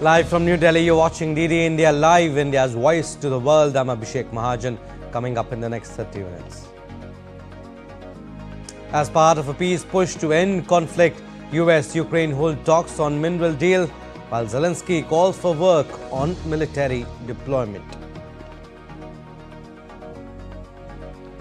Live from New Delhi, you're watching DD India Live, India's voice to the world. I'm Abhishek Mahajan. Coming up in the next 30 minutes. As part of a peace push to end conflict, US-Ukraine hold talks on mineral deal, while Zelensky calls for work on military deployment.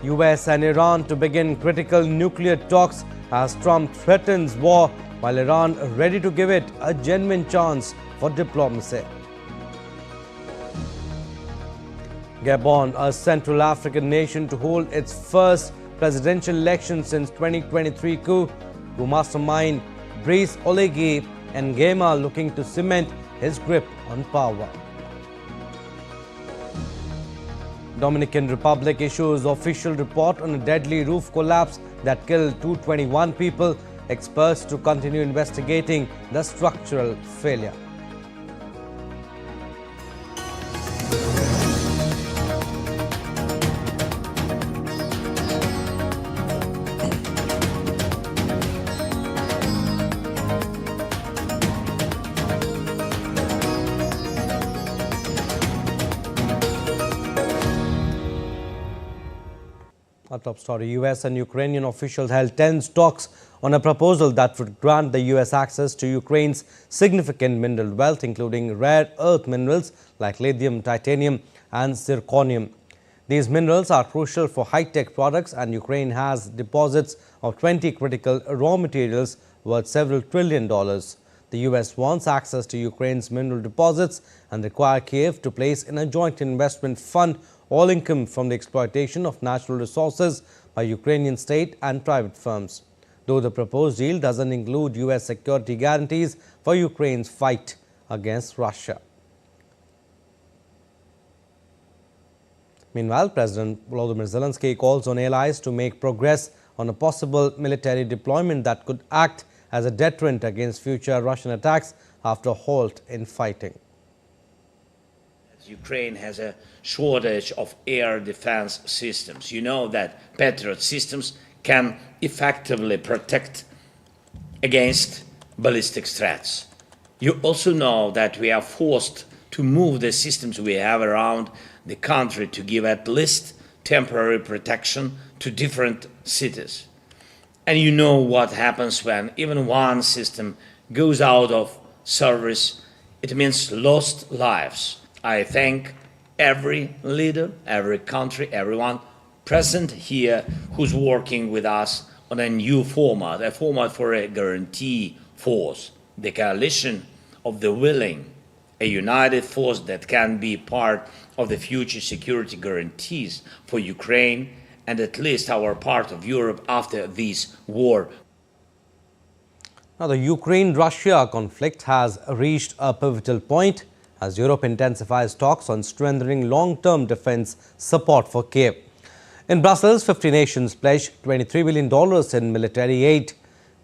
US and Iran to begin critical nuclear talks as Trump threatens war, while Iran ready to give it a genuine chance for diplomacy. Gabon, a Central African nation to hold its first presidential election since 2023 coup mastermind Brice Oligui Nguema looking to cement his grip on power. Dominican Republic issues official report on a deadly roof collapse that killed 221 people. Experts to continue investigating the structural failure. Our top story, US and Ukrainian officials held tense talks on a proposal that would grant the US access to Ukraine's significant mineral wealth, including rare earth minerals like lithium, titanium and zirconium. These minerals are crucial for high-tech products, and Ukraine has deposits of 20 critical raw materials worth several $1 trillion. The US wants access to Ukraine's mineral deposits and require Kiev to place in a joint investment fund all income from the exploitation of natural resources by Ukrainian state and private firms. Though the proposed deal doesn't include US security guarantees for Ukraine's fight against Russia. Meanwhile, President Volodymyr Zelensky calls on allies to make progress on a possible military deployment that could act as a deterrent against future Russian attacks after a halt in fighting. Ukraine has a shortage of air defense systems. You know that Patriot systems can effectively protect against ballistic threats. You also know that we are forced to move the systems we have around the country to give at least temporary protection to different cities. And you know what happens when even one system goes out of service. It means lost lives. I thank every leader, every country, everyone present here who's working with us on a new format, a format for a guarantee force, the coalition of the willing, a united force that can be part of the future security guarantees for Ukraine and at least our part of Europe after this war. Now, the Ukraine-Russia conflict has reached a pivotal point as Europe intensifies talks on strengthening long-term defense support for Kiev. In Brussels, 50 nations pledged $23 billion in military aid.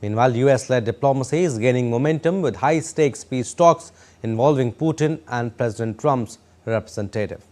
Meanwhile, US-led diplomacy is gaining momentum with high-stakes peace talks involving Putin and President Trump's representative.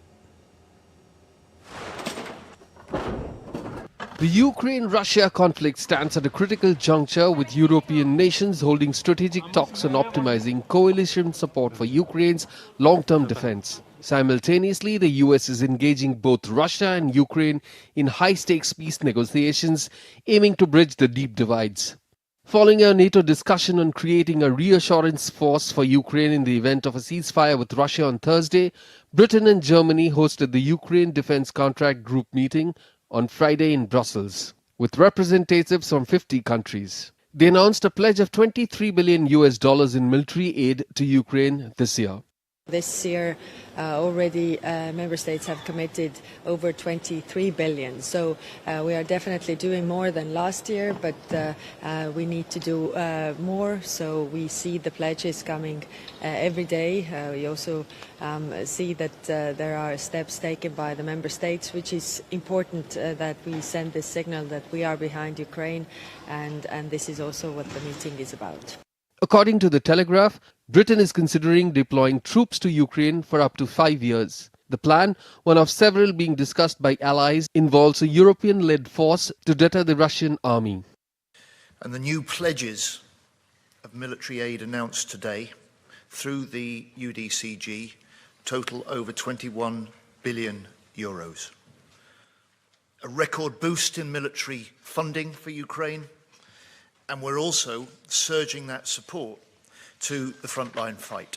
The Ukraine-Russia conflict stands at a critical juncture, with European nations holding strategic talks on optimizing coalition support for Ukraine's long-term defense. Simultaneously, the US is engaging both Russia and Ukraine in high-stakes peace negotiations, aiming to bridge the deep divides. Following a NATO discussion on creating a reassurance force for Ukraine in the event of a ceasefire with Russia on Thursday, Britain and Germany hosted the Ukraine Defense Contract Group meeting on Friday in Brussels, with representatives from 50 countries. They announced a pledge of $23 billion in military aid to Ukraine this year. This year, already member states have committed over 23 billion. So we are definitely doing more than last year, but we need to do more. So we see the pledges coming every day. We also see that there are steps taken by the member states, which is important that we send this signal that we are behind Ukraine, and this is also what the meeting is about. According to The Telegraph, Britain is considering deploying troops to Ukraine for up to 5 years. The plan, one of several being discussed by allies, involves a European-led force to deter the Russian army. And the new pledges of military aid announced today through the UDCG total over 21 billion euros. A record boost in military funding for Ukraine, and we're also surging that support to the frontline fight.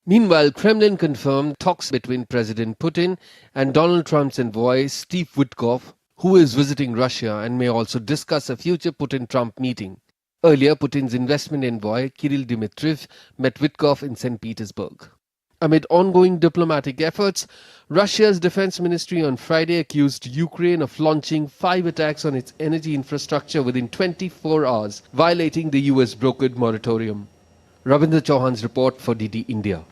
Meanwhile, Kremlin confirmed talks between President Putin and Donald Trump's envoy Steve Witkoff, who is visiting Russia and may also discuss a future Putin-Trump meeting. Earlier, Putin's investment envoy Kirill Dmitriev met Witkoff in St. Petersburg. Amid ongoing diplomatic efforts, Russia's defense ministry on Friday accused Ukraine of launching 5 attacks on its energy infrastructure within 24 hours, violating the US brokered moratorium. Rabindra Chauhan's report for DD India.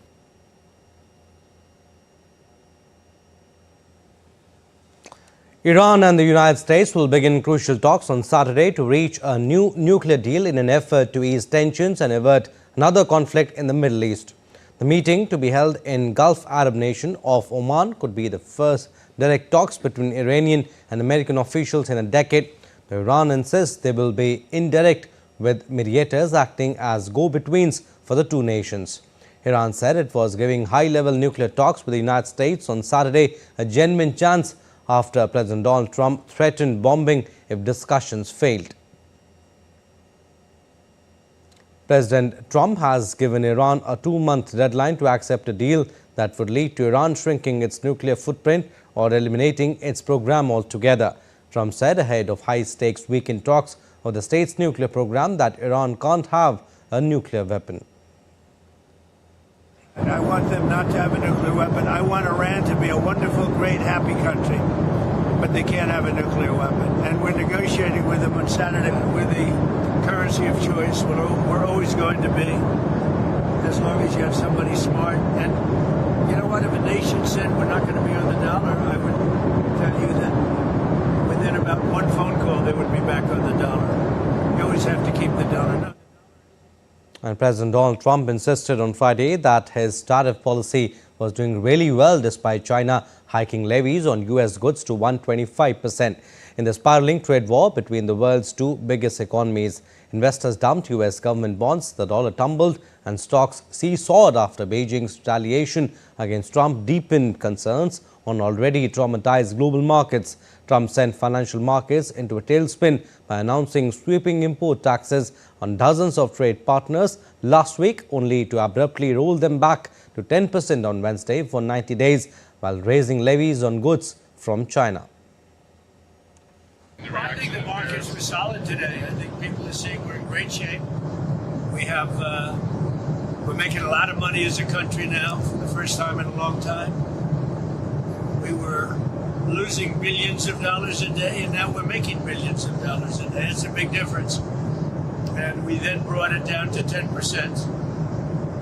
Iran and the United States will begin crucial talks on Saturday to reach a new nuclear deal in an effort to ease tensions and avert another conflict in the Middle East. The meeting, to be held in Gulf Arab nation of Oman, could be the first direct talks between Iranian and American officials in a decade. Iran insists they will be indirect, with mediators acting as go-betweens for the two nations. Iran said it was giving high-level nuclear talks with the United States on Saturday a genuine chance after President Donald Trump threatened bombing if discussions failed. President Trump has given Iran a 2-month deadline to accept a deal that would lead to Iran shrinking its nuclear footprint or eliminating its program altogether. Trump said ahead of high-stakes weekend talks of the state's nuclear program that Iran can't have a nuclear weapon. And I want them not to have a nuclear weapon. I want Iran to be a wonderful, great, happy country. But they can't have a nuclear weapon. And we're negotiating with them on Saturday with the currency of choice. We're always going to be, as long as you have somebody smart. And you know what? If a nation said we're not going to be on the dollar, I would tell you that within about one phone call, they would be back on the dollar. You always have to keep the dollar. No. And President Donald Trump insisted on Friday that his tariff policy was doing really well despite China hiking levies on U.S. goods to 125%. In the spiraling trade war between the world's two biggest economies, investors dumped U.S. government bonds, the dollar tumbled, and stocks seesawed after Beijing's retaliation against Trump deepened concerns on already traumatized global markets. Trump sent financial markets into a tailspin by announcing sweeping import taxes on dozens of trade partners last week, only to abruptly roll them back to 10% on Wednesday for 90 days, while raising levies on goods from China. I think the markets were solid today. I think people are saying we're in great shape. We're making a lot of money as a country now for the first time in a long time. We were losing billions of dollars a day, and now we're making billions of dollars a day. It's a big difference. And we then brought it down to 10%.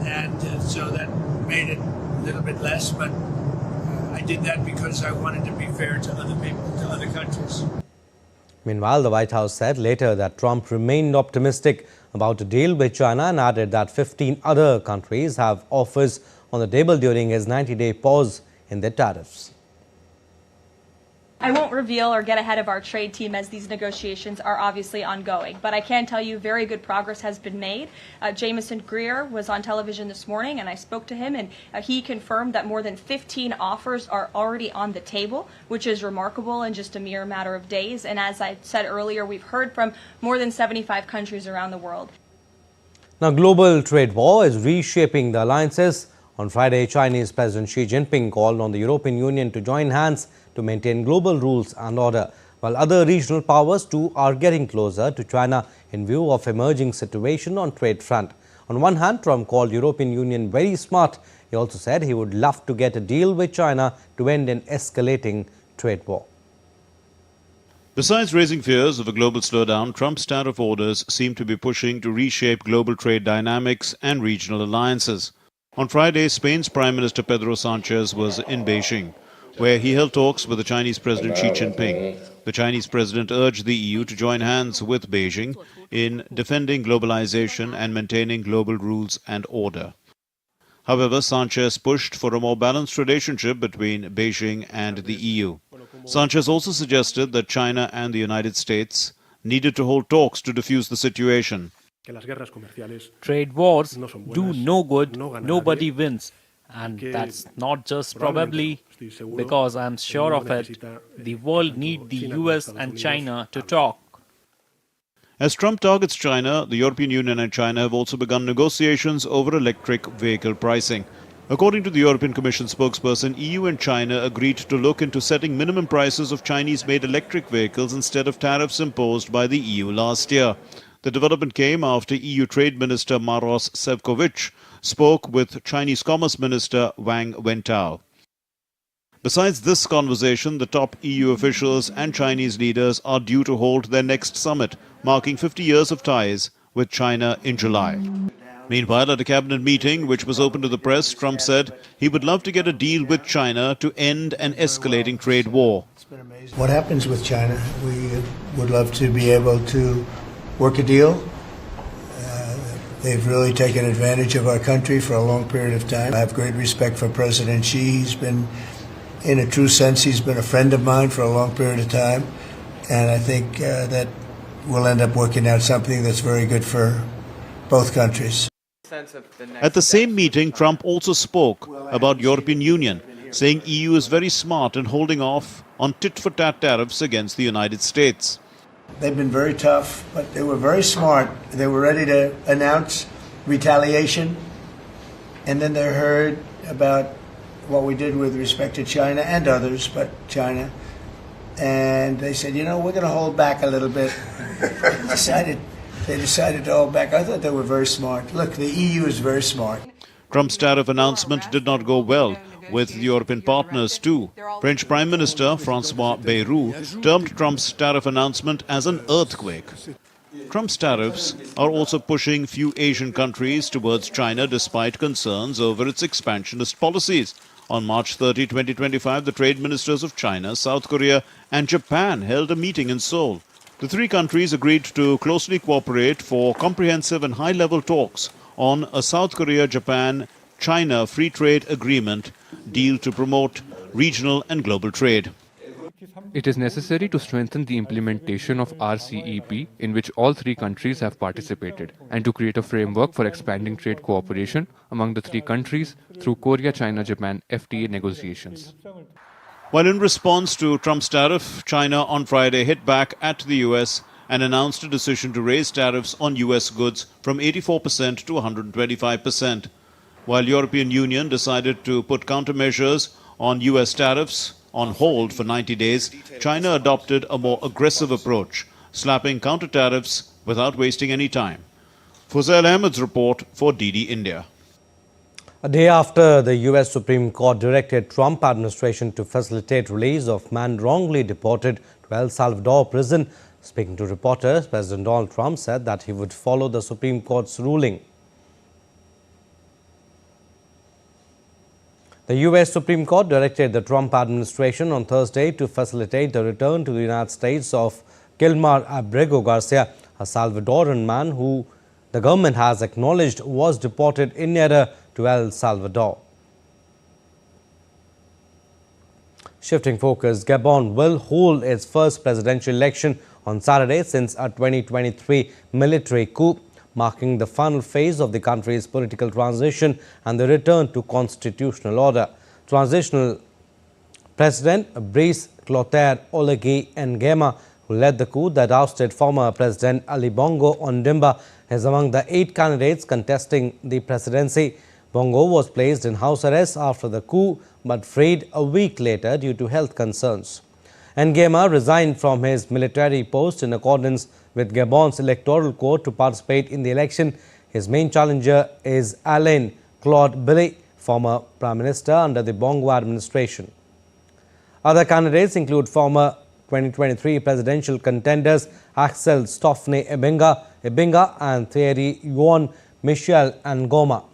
And so that made it a little bit less, but I did that because I wanted to be fair to other people, to other countries. Meanwhile, the White House said later that Trump remained optimistic about a deal with China and added that 15 other countries have offers on the table during his 90-day pause in their tariffs. I won't reveal or get ahead of our trade team as these negotiations are obviously ongoing, but I can tell you very good progress has been made. Jameson Greer was on television this morning and I spoke to him, and he confirmed that more than 15 offers are already on the table, which is remarkable in just a mere matter of days. And as I said earlier, we've heard from more than 75 countries around the world. Now, global trade war is reshaping the alliances. On Friday, Chinese President Xi Jinping called on the European Union to join hands to maintain global rules and order, while other regional powers too are getting closer to China in view of emerging situation on trade front. On one hand, Trump called European Union very smart. He also said he would love to get a deal with China to end an escalating trade war. Besides raising fears of a global slowdown, Trump's tariff orders seem to be pushing to reshape global trade dynamics and regional alliances. On Friday, Spain's Prime Minister Pedro Sanchez was in Beijing, where he held talks with the Chinese President Xi Jinping. The Chinese president urged the EU to join hands with Beijing in defending globalization and maintaining global rules and order. However, Sanchez pushed for a more balanced relationship between Beijing and the EU. Sanchez also suggested that China and the United States needed to hold talks to defuse the situation. Trade wars do no good, nobody wins. And that's not just probably because I'm sure of it. The world needs the US and China to talk. As Trump targets China, the European Union and China have also begun negotiations over electric vehicle pricing. According to the European Commission spokesperson, EU and China agreed to look into setting minimum prices of Chinese-made electric vehicles instead of tariffs imposed by the EU last year. The development came after EU Trade Minister Maros Sefcovic spoke with Chinese Commerce Minister Wang Wentao. Besides this conversation, the top EU officials and Chinese leaders are due to hold their next summit, marking 50 years of ties with China in July. Meanwhile, at a cabinet meeting which was open to the press, Trump said he would love to get a deal with China to end an escalating trade war. What happens with China? We would love to be able to work a deal. They've really taken advantage of our country for a long period of time. I have great respect for President Xi. He's been, in a true sense, he's been a friend of mine for a long period of time. And I think that we'll end up working out something that's very good for both countries. At the same meeting, Trump also spoke about European Union, saying EU is very smart in holding off on tit-for-tat tariffs against the United States. They've been very tough, but they were very smart. They were ready to announce retaliation, and then they heard about what we did with respect to China and others, but China, and they said, you know, we're going to hold back a little bit. They decided to hold back. I thought they were very smart. Look, the EU is very smart. Trump's tariff announcement did not go well with European partners too. French Prime Minister François Bayrou termed Trump's tariff announcement as an earthquake. Trump's tariffs are also pushing few Asian countries towards China despite concerns over its expansionist policies. On March 30, 2025, the trade ministers of China, South Korea and Japan held a meeting in Seoul. The three countries agreed to closely cooperate for comprehensive and high-level talks on a South Korea-Japan-China free trade agreement deal to promote regional and global trade. It is necessary to strengthen the implementation of RCEP, in which all three countries have participated, and to create a framework for expanding trade cooperation among the three countries through Korea-China-Japan FTA negotiations. While in response to Trump's tariff, China on Friday hit back at the US and announced a decision to raise tariffs on US goods from 84% to 125%. While European Union decided to put countermeasures on US tariffs on hold for 90 days, China adopted a more aggressive approach, slapping counter tariffs without wasting any time. Fuzail Ahmed's report for DD India. A day after the U.S. Supreme Court directed Trump administration to facilitate release of man wrongly deported to El Salvador prison, speaking to reporters, President Donald Trump said that he would follow the Supreme Court's ruling. The U.S. Supreme Court directed the Trump administration on Thursday to facilitate the return to the United States of Gilmar Abrego Garcia, a Salvadoran man who the government has acknowledged was deported in error to El Salvador. Shifting focus, Gabon will hold its first presidential election on Saturday since a 2023 military coup, marking the final phase of the country's political transition and the return to constitutional order. Transitional President Brice Clotaire Oligui Nguema, who led the coup that ousted former President Ali Bongo Ondimba, is among the 8 candidates contesting the presidency. Bongo was placed in house arrest after the coup but freed a week later due to health concerns. Nguema resigned from his military post in accordance with Gabon's electoral code to participate in the election. His main challenger is Alain Claude Billy, former Prime Minister under the Bongo administration. Other candidates include former 2023 presidential contenders Axel Stoffne Ebinga and Thierry Yuan Michel Ngoma.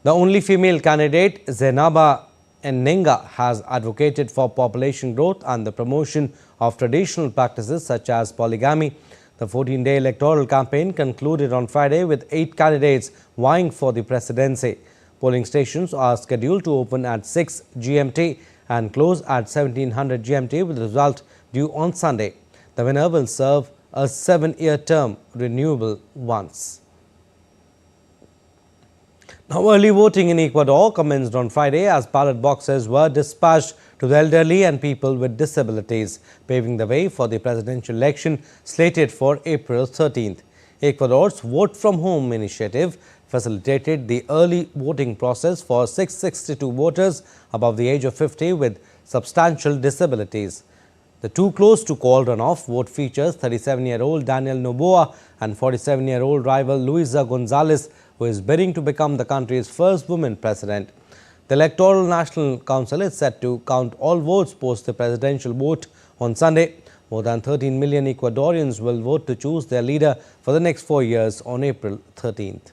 The only female candidate, Zainaba Nninga, has advocated for population growth and the promotion of traditional practices such as polygamy. The 14-day electoral campaign concluded on Friday with 8 candidates vying for the presidency. Polling stations are scheduled to open at 6 GMT and close at 1700 GMT with the result due on Sunday. The winner will serve a 7-year term, renewable once. Now, early voting in Ecuador commenced on Friday as ballot boxes were dispatched to the elderly and people with disabilities, paving the way for the presidential election slated for April 13th. Ecuador's Vote from Home initiative facilitated the early voting process for 662 voters above the age of 50 with substantial disabilities. The too close to call runoff vote features 37-year-old Daniel Noboa and 47-year-old rival Luisa Gonzalez, who is bidding to become the country's first woman president. The Electoral National Council is set to count all votes post the presidential vote on Sunday. More than 13 million Ecuadorians will vote to choose their leader for the next 4 years on April 13th.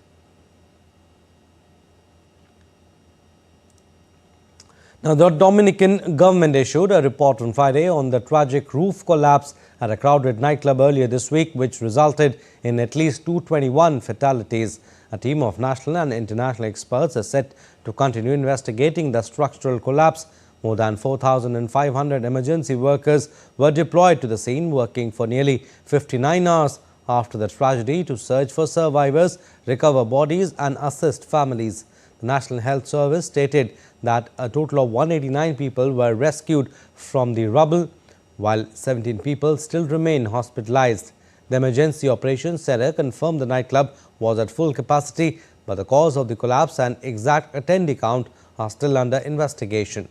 Now, the Dominican government issued a report on Friday on the tragic roof collapse at a crowded nightclub earlier this week, which resulted in at least 221 fatalities. A team of national and international experts is set to continue investigating the structural collapse. More than 4,500 emergency workers were deployed to the scene, working for nearly 59 hours after the tragedy to search for survivors, recover bodies and assist families. The National Health Service stated that a total of 189 people were rescued from the rubble, while 17 people still remain hospitalized. The Emergency Operations Center confirmed the nightclub was at full capacity, but the cause of the collapse and exact attendee count are still under investigation.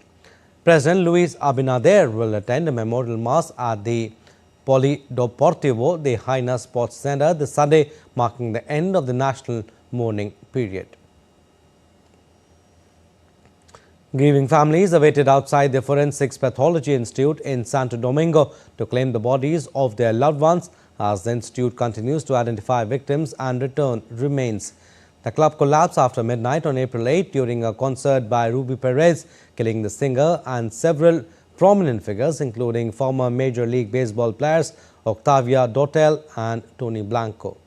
President Luis Abinader will attend a memorial mass at the Polideportivo de Jaina Sports Center this Sunday, marking the end of the national mourning period. Grieving families awaited outside the Forensics Pathology Institute in Santo Domingo to claim the bodies of their loved ones as the institute continues to identify victims and return remains. The club collapsed after midnight on April 8 during a concert by Ruby Perez, killing the singer and several prominent figures, including former Major League Baseball players Octavia Dotel and Tony Blanco.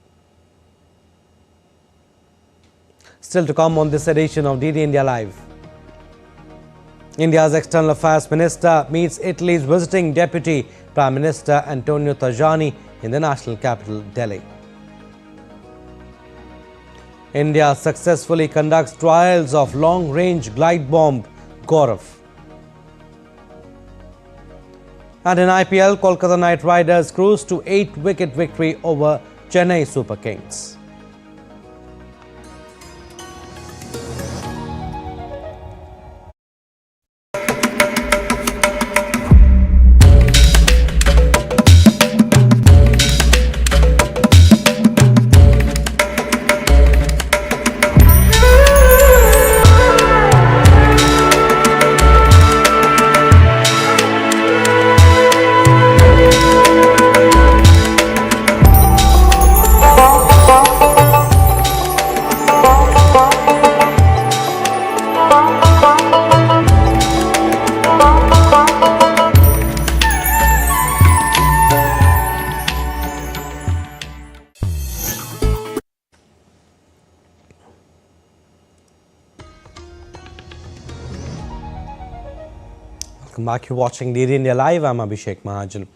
Still to come on this edition of DD India Live. India's External Affairs Minister meets Italy's visiting Deputy Prime Minister Antonio Tajani in the national capital, Delhi. India successfully conducts trials of long-range glide bomb Gaurav. And in IPL, Kolkata Knight Riders cruised to 8-wicket victory over Chennai Super Kings. Welcome back. You're watching DD India Live. I'm Abhishek Mahajan.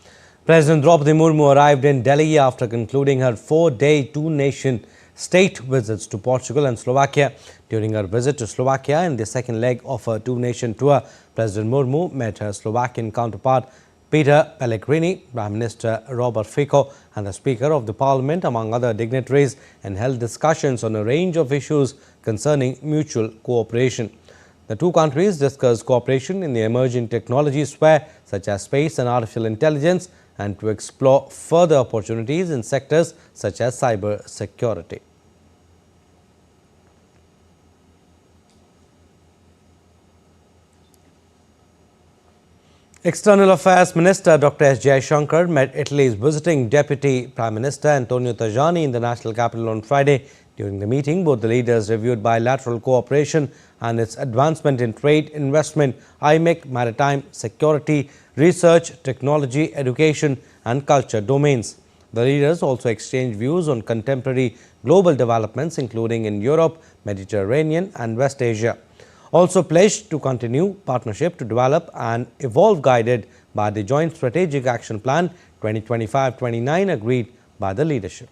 President Draupadi Murmu arrived in Delhi after concluding her 4-day two-nation state visits to Portugal and Slovakia. During her visit to Slovakia in the second leg of her two-nation tour, President Murmu met her Slovakian counterpart Peter Pellegrini, Prime Minister Robert Fico and the Speaker of the Parliament, among other dignitaries, and held discussions on a range of issues concerning mutual cooperation. The two countries discussed cooperation in the emerging technology sphere such as space and artificial intelligence, and to explore further opportunities in sectors such as cyber security. External Affairs Minister Dr. S. Jaishankar met Italy's visiting Deputy Prime Minister Antonio Tajani in the national capital on Friday. During the meeting, both the leaders reviewed bilateral cooperation and its advancement in trade, investment, IMEC, maritime, security, research, technology, education and culture domains. The leaders also exchanged views on contemporary global developments, including in Europe, Mediterranean and West Asia. Also pledged to continue partnership to develop and evolve, guided by the Joint Strategic Action Plan 2025-29 agreed by the leadership.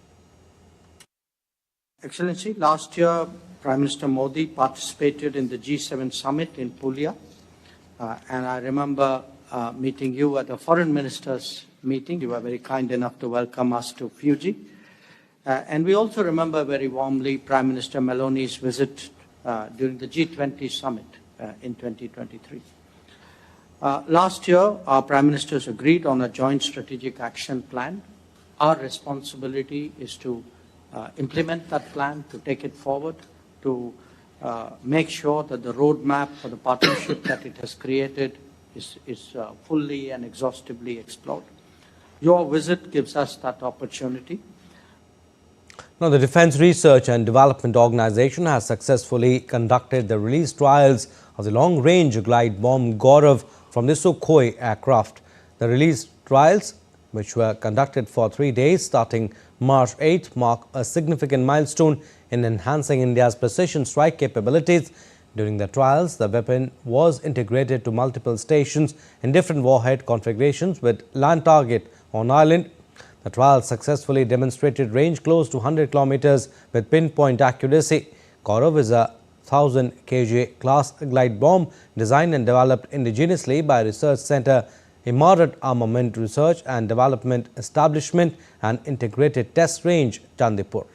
Excellency, last year Prime Minister Modi participated in the G7 summit in Puglia, and I remember meeting you at the foreign ministers meeting. You were very kind enough to welcome us to Fiji. And we also remember very warmly Prime Minister Meloni's visit during the G20 summit in 2023. Last year, our Prime Ministers agreed on a joint strategic action plan. Our responsibility is to implement that plan, to take it forward, to make sure that the roadmap for the partnership that it has created is fully and exhaustively explored. Your visit gives us that opportunity. Now, the Defence Research and Development Organization has successfully conducted the release trials of the long-range glide bomb Gaurav from the Sukhoi aircraft. The release trials, which were conducted for 3 days starting March 8, mark a significant milestone in enhancing India's precision strike capabilities. During the trials, the weapon was integrated to multiple stations in different warhead configurations with land target on island. The trials successfully demonstrated range close to 100 kilometers with pinpoint accuracy. Gaurav is a 1000 kg class glide bomb designed and developed indigenously by Research Centre Imarat Armament Research and Development Establishment and Integrated Test Range, Chandipur.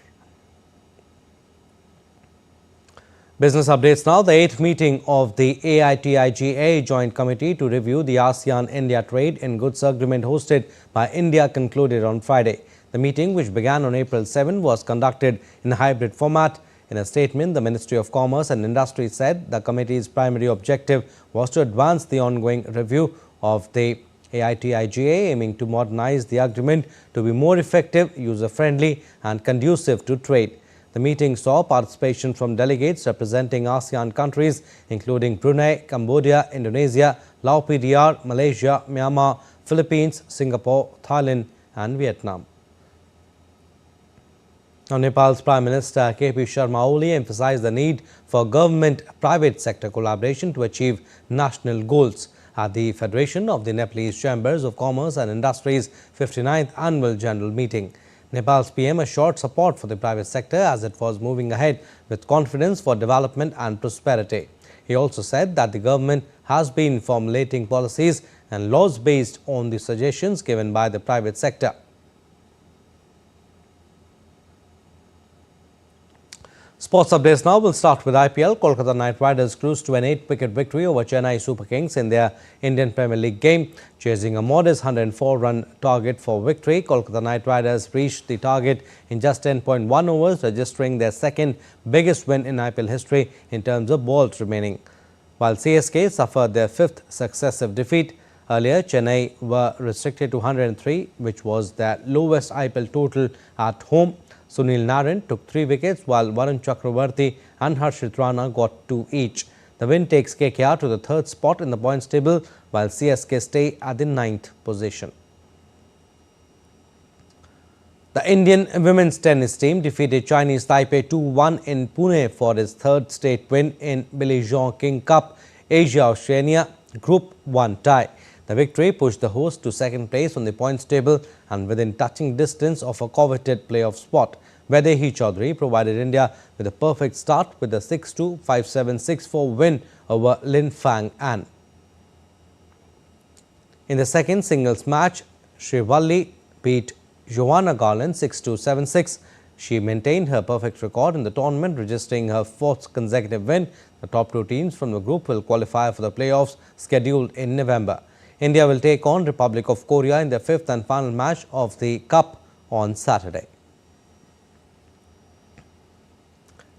Business updates now. The 8th meeting of the AITIGA Joint Committee to review the ASEAN-India Trade in Goods Agreement hosted by India concluded on Friday. The meeting, which began on April 7, was conducted in a hybrid format. In a statement, the Ministry of Commerce and Industry said the committee's primary objective was to advance the ongoing review of the AITIGA, aiming to modernize the agreement to be more effective, user-friendly and conducive to trade. The meeting saw participation from delegates representing ASEAN countries, including Brunei, Cambodia, Indonesia, Laos PDR, Malaysia, Myanmar, Philippines, Singapore, Thailand and Vietnam. Now, Nepal's Prime Minister KP Sharma Oli emphasized the need for government-private sector collaboration to achieve national goals at the Federation of the Nepalese Chambers of Commerce and Industry's 59th Annual General Meeting. Nepal's PM assured support for the private sector as it was moving ahead with confidence for development and prosperity. He also said that the government has been formulating policies and laws based on the suggestions given by the private sector. Sports updates now. Will start with IPL. Kolkata Knight Riders cruised to an 8-wicket victory over Chennai Super Kings in their Indian Premier League game. Chasing a modest 104-run target for victory, Kolkata Knight Riders reached the target in just 10.1 overs, registering their second biggest win in IPL history in terms of balls remaining. While CSK suffered their 5th successive defeat, earlier Chennai were restricted to 103, which was their lowest IPL total at home. Sunil Narine took 3 wickets, while Varun Chakravarti and Harshit Rana got 2 each. The win takes KKR to the 3rd spot in the points table, while CSK stay at the 9th position. The Indian women's tennis team defeated Chinese Taipei 2-1 in Pune for its 3rd state win in Billie Jean King Cup Asia-Oceania Group 1 tie. The victory pushed the host to 2nd place on the points table and within touching distance of a coveted playoff spot. Vaidehi Chaudhary provided India with a perfect start with a 6-2, 5-7, 6-4 win over Lin Fang An. In the second singles match, Srivalli beat Joanna Garland 6-2, 7-6. She maintained her perfect record in the tournament, registering her 4th consecutive win. The top 2 teams from the group will qualify for the playoffs scheduled in November. India will take on Republic of Korea in their 5th and final match of the Cup on Saturday.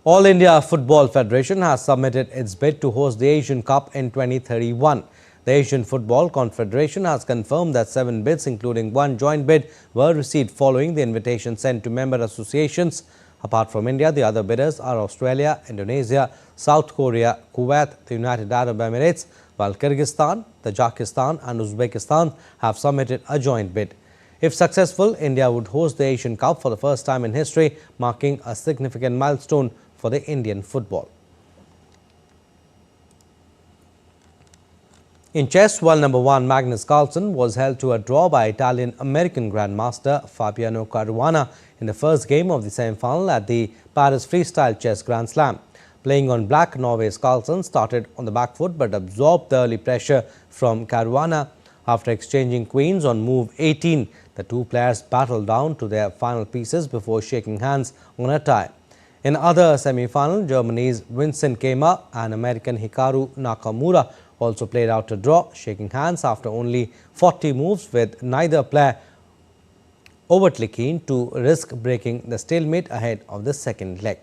All India Football Federation has submitted its bid to host the Asian Cup in 2031. The Asian Football Confederation has confirmed that 7 bids, including 1 joint bid, were received following the invitation sent to member associations. Apart from India, the other bidders are Australia, Indonesia, South Korea, Kuwait, the United Arab Emirates, while Kyrgyzstan, Tajikistan and Uzbekistan have submitted a joint bid. If successful, India would host the Asian Cup for the first time in history, marking a significant milestone for the Indian football. In chess, world number 1 Magnus Carlsen was held to a draw by Italian-American Grandmaster Fabiano Caruana in the first game of the semi-final at the Paris Freestyle Chess Grand Slam. Playing on black, Norway's Carlsen started on the back foot but absorbed the early pressure from Caruana. After exchanging queens on move 18, the two players battled down to their final pieces before shaking hands on a tie. In other semi-final, Germany's Vincent Keimer and American Hikaru Nakamura also played out a draw, shaking hands after only 40 moves, with neither player overtly keen to risk breaking the stalemate ahead of the second leg.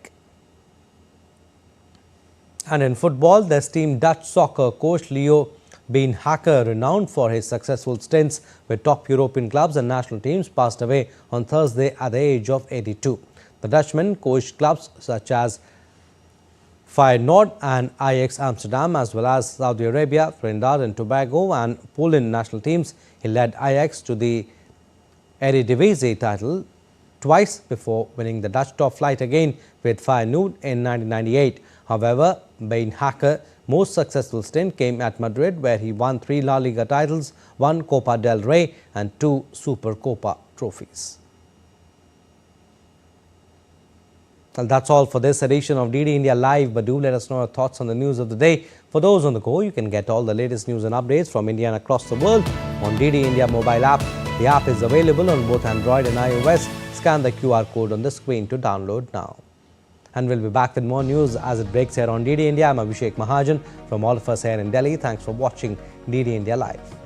And in football, the esteemed Dutch soccer coach Leo Beenhakker, renowned for his successful stints with top European clubs and national teams, passed away on Thursday at the age of 82. The Dutchman coached clubs such as Feyenoord and Ajax Amsterdam, as well as Saudi Arabia, Trinidad and Tobago and Poland national teams. He led Ajax to the Eredivisie title twice before winning the Dutch top flight again with Feyenoord in 1998. However, Beenhakker's most successful stint came at Madrid, where he won 3 La Liga titles, 1 Copa del Rey and 2 Super Copa trophies. Well, that's all for this edition of DD India Live, but do let us know your thoughts on the news of the day. For those on the go, you can get all the latest news and updates from India and across the world on DD India mobile app. The app is available on both Android and iOS. Scan the QR code on the screen to download now. And we'll be back with more news as it breaks here on DD India. I'm Abhishek Mahajan. From all of us here in Delhi, thanks for watching DD India Live.